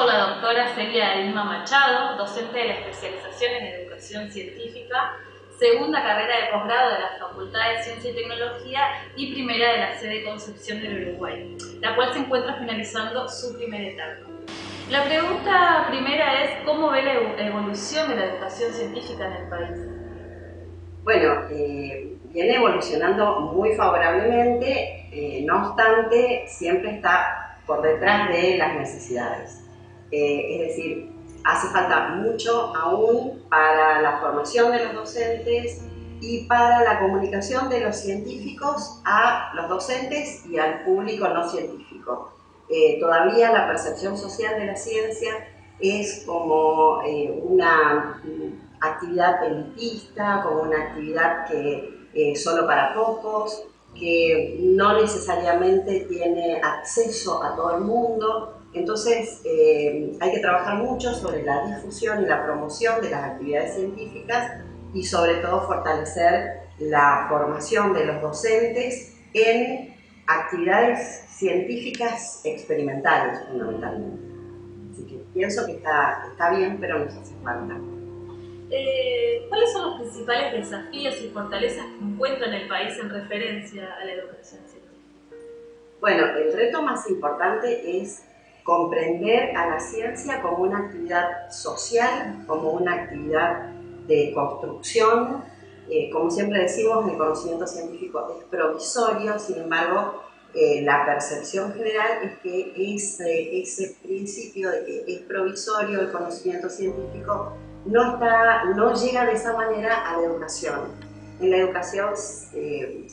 con la doctora Celia Dilma Machado, docente de la especialización en Educación Científica, segunda carrera de posgrado de la Facultad de Ciencia y Tecnología y primera de la sede Concepción del Uruguay, la cual se encuentra finalizando su primera etapa. La pregunta primera es: ¿cómo ve la evolución de la educación científica en el país? Bueno, viene evolucionando muy favorablemente, no obstante, siempre está por detrás de las necesidades. Es decir, hace falta mucho aún para la formación de los docentes y para la comunicación de los científicos a los docentes y al público no científico. Todavía la percepción social de la ciencia es como una actividad elitista, como una actividad que solo para pocos, que no necesariamente tiene acceso a todo el mundo. Entonces hay que trabajar mucho sobre la difusión y la promoción de las actividades científicas y sobre todo fortalecer la formación de los docentes en actividades científicas experimentales fundamentalmente. Así que pienso que está bien, pero nos hace falta. ¿Cuáles son los principales desafíos y fortalezas que encuentra en el país en referencia a la educación científica? Bueno, el reto más importante es comprender a la ciencia como una actividad social, como una actividad de construcción. Como siempre decimos, el conocimiento científico es provisorio, sin embargo, la percepción general es que ese principio de que es provisorio el conocimiento científico no llega de esa manera a la educación. En la educación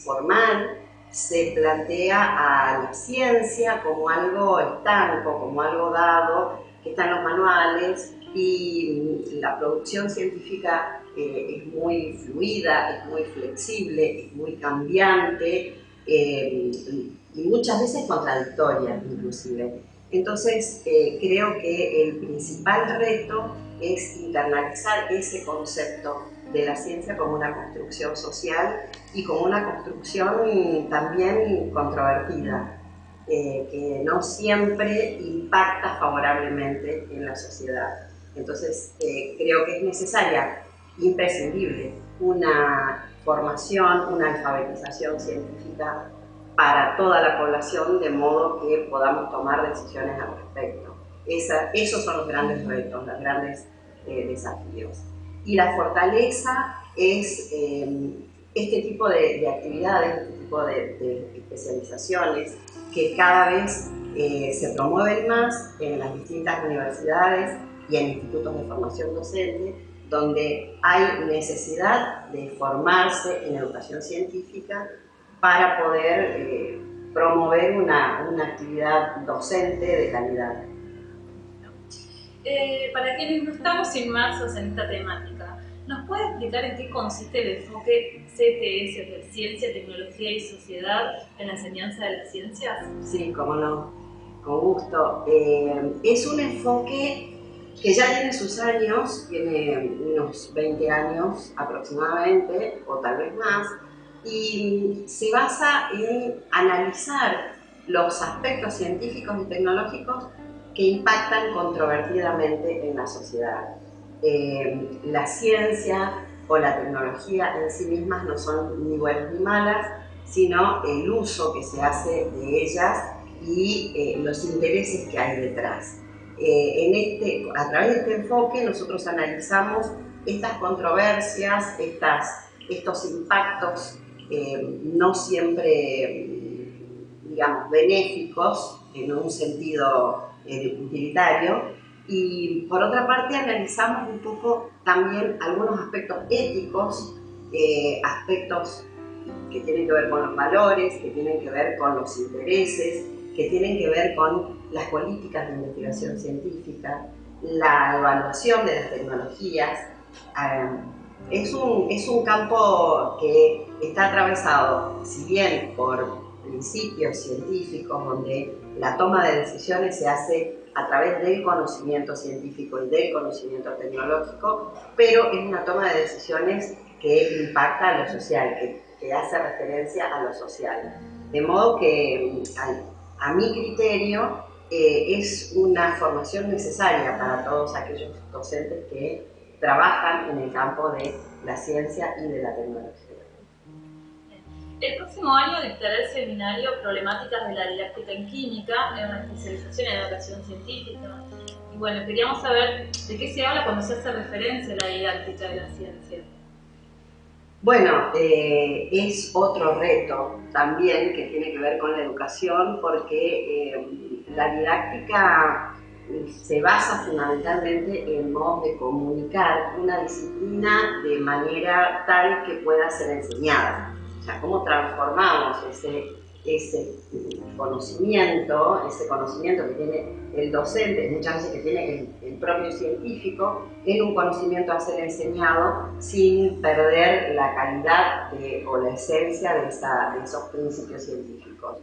formal se plantea a la ciencia como algo estanco, como algo dado, que está en los manuales, y la producción científica es muy fluida, es muy flexible, es muy cambiante y muchas veces contradictoria inclusive. Entonces creo que el principal reto es internalizar ese concepto de la ciencia como una construcción social y como una construcción también controvertida, que no siempre impacta favorablemente en la sociedad. Entonces creo que es necesaria, imprescindible, una formación, una alfabetización científica para toda la población, de modo que podamos tomar decisiones al respecto. Esos son los grandes retos, los grandes desafíos. Y la fortaleza es este tipo de actividades, este tipo de especializaciones que cada vez se promueven más en las distintas universidades y en institutos de formación docente, donde hay necesidad de formarse en educación científica para poder promover una actividad docente de calidad. Para quienes no estamos inmersos en esta temática, ¿nos puede explicar en qué consiste el enfoque CTS, de Ciencia, Tecnología y Sociedad, en la enseñanza de las ciencias? Sí, cómo no, con gusto. Es un enfoque que ya tiene sus años, tiene unos 20 años aproximadamente, o tal vez más, y se basa en analizar los aspectos científicos y tecnológicos que impactan controvertidamente en la sociedad. La ciencia o la tecnología en sí mismas no son ni buenas ni malas, sino el uso que se hace de ellas y los intereses que hay detrás. A través de este enfoque nosotros analizamos estas controversias, estos impactos no siempre, digamos, benéficos en un sentido utilitario, y por otra parte analizamos un poco también algunos aspectos éticos, aspectos que tienen que ver con los valores, que tienen que ver con los intereses, que tienen que ver con las políticas de investigación científica, la evaluación de las tecnologías. Es un campo que está atravesado, si bien por principios científicos, donde la toma de decisiones se hace a través del conocimiento científico y del conocimiento tecnológico, pero es una toma de decisiones que impacta a lo social, que hace referencia a lo social. De modo que, a mi criterio, es una formación necesaria para todos aquellos docentes que trabajan en el campo de la ciencia y de la tecnología. El próximo año dictará el seminario Problemáticas de la didáctica en química, en una especialización en educación científica. Y bueno, queríamos saber de qué se habla cuando se hace referencia a la didáctica de la ciencia. Bueno, es otro reto también que tiene que ver con la educación, porque la didáctica se basa fundamentalmente en modos de comunicar una disciplina de manera tal que pueda ser enseñada. O sea, cómo transformamos ese conocimiento que tiene el docente, muchas veces que tiene el propio científico, en un conocimiento a ser enseñado sin perder la calidad o la esencia de esos principios científicos.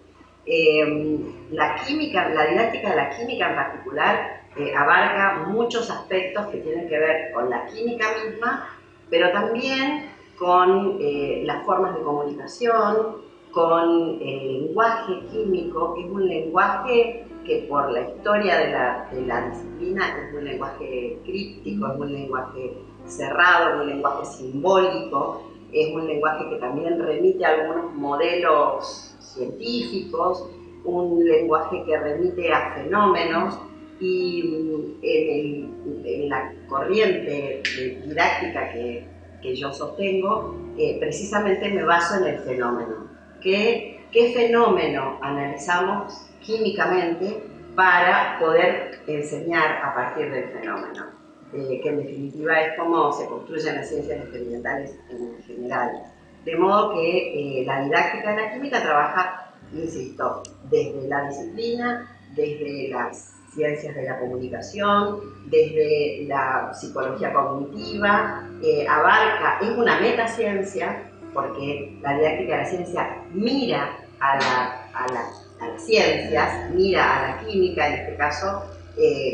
La didáctica de la química en particular, abarca muchos aspectos que tienen que ver con la química misma, pero también con las formas de comunicación, con el lenguaje químico, que es un lenguaje que por la historia de la disciplina es un lenguaje críptico, es un lenguaje cerrado, es un lenguaje simbólico, es un lenguaje que también remite a algunos modelos científicos, un lenguaje que remite a fenómenos, y en la corriente didáctica que yo sostengo, precisamente me baso en el fenómeno. ¿Qué fenómeno analizamos químicamente para poder enseñar a partir del fenómeno? Que en definitiva es cómo se construyen las ciencias experimentales en general. De modo que la didáctica de la química trabaja, insisto, desde la disciplina, desde las ciencias de la comunicación, desde la psicología cognitiva, es una metaciencia, porque la didáctica de la ciencia mira a las ciencias, mira a la química, en este caso,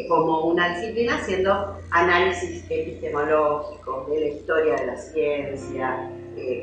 como una disciplina, haciendo análisis epistemológicos de la historia de la ciencia,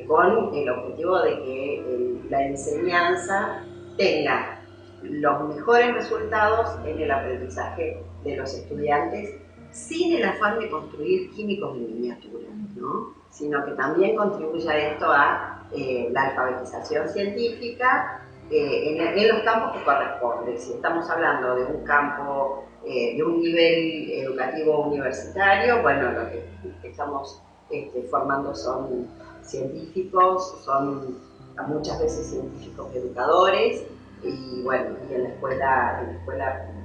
con el objetivo de que la enseñanza tenga los mejores resultados en el aprendizaje de los estudiantes, sin el afán de construir químicos en miniatura, ¿no? Sino que también contribuya esto a la alfabetización científica en los campos que corresponden. Si estamos hablando de un campo, de un nivel educativo universitario, bueno, lo que estamos formando son científicos, son muchas veces científicos educadores, y bueno, y en la escuela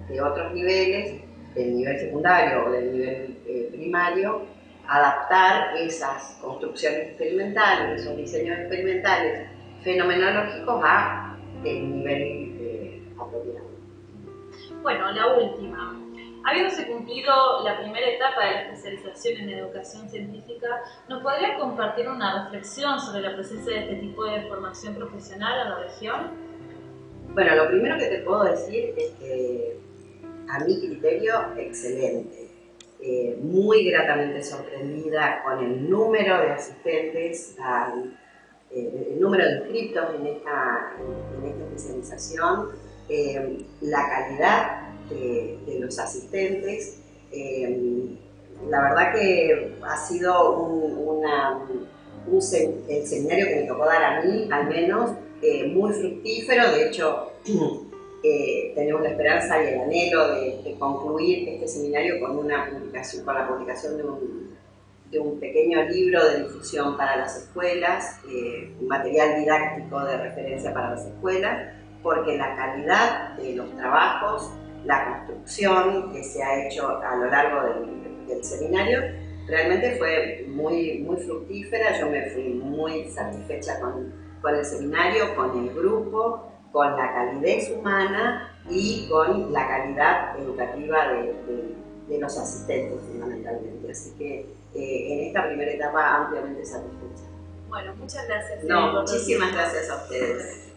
de otros niveles, del nivel secundario o del nivel primario, adaptar esas construcciones experimentales, esos diseños experimentales fenomenológicos a el nivel apropiado. Bueno, la última. Habiéndose cumplido la primera etapa de la especialización en educación científica, ¿nos podrías compartir una reflexión sobre la presencia de este tipo de formación profesional en la región? Bueno, lo primero que te puedo decir es que, a mi criterio, excelente. Muy gratamente sorprendida con el número de asistentes, el número de inscriptos en esta especialización, la calidad de los asistentes. La verdad que ha sido el seminario que me tocó dar a mí, al menos, muy fructífero. De hecho, tenemos la esperanza y el anhelo de concluir este seminario con la publicación de un pequeño libro de difusión para las escuelas, un material didáctico de referencia para las escuelas, porque la calidad de los trabajos, la construcción que se ha hecho a lo largo del seminario, realmente fue muy, muy fructífera. Yo me fui muy satisfecha con el seminario, con el grupo, con la calidez humana y con la calidad educativa de los asistentes, fundamentalmente. Así que en esta primera etapa ampliamente satisfecha. Bueno, muchas gracias. No, muchísimas gracias a ustedes.